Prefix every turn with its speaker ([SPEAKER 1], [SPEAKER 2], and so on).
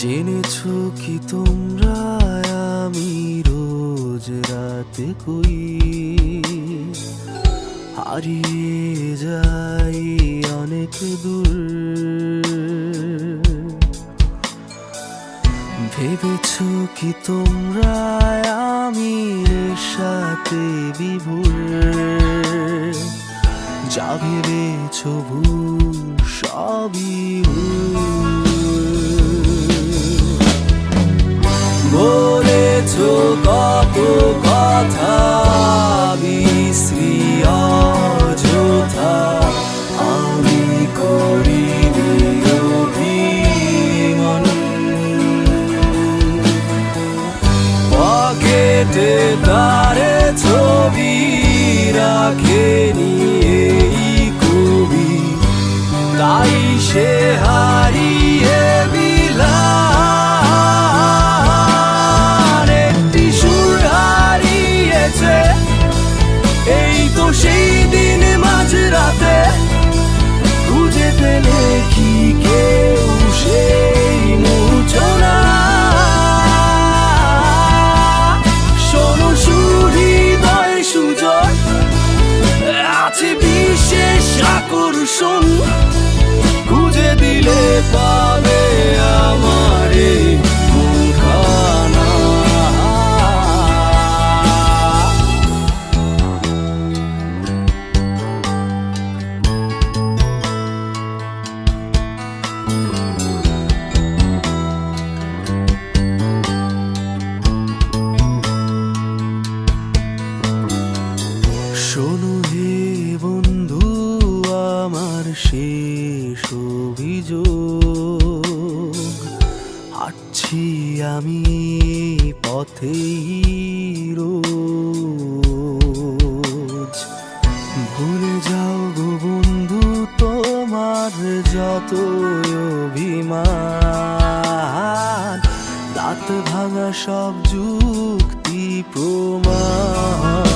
[SPEAKER 1] জেনেছো কি তোমরা আমি রোজ রাতে কই হারিয়ে যাই অনেক দূর। ভেবেছো কি তোমরা আমি সাথে বিভোর যা ভেবেছো ভুল সবই বলেছো কত কথা বিশ্রী অযথা আমি করিনি অভিমান। পকেটে তারে ছবি রাখেনি এই কবি তাই সে হারিয়ে এই তো সেই দিন মাঝরাতে খুঁজে পেলে কি কেউ সেই মূর্ছনা। শোনো সুহৃদয় সুজয় আছে বিশেষ আকর্ষণ খুঁজে দিলে পাবে আমারে শোনো হে বন্ধু আমার শেষ অভিযোগ হাঁটছি আমি পথেই রোজ। ভুলে যাও গো বন্ধু তোমার যত অভিমান দাঁত ভাঙা সব যুক্তি প্রমাণ।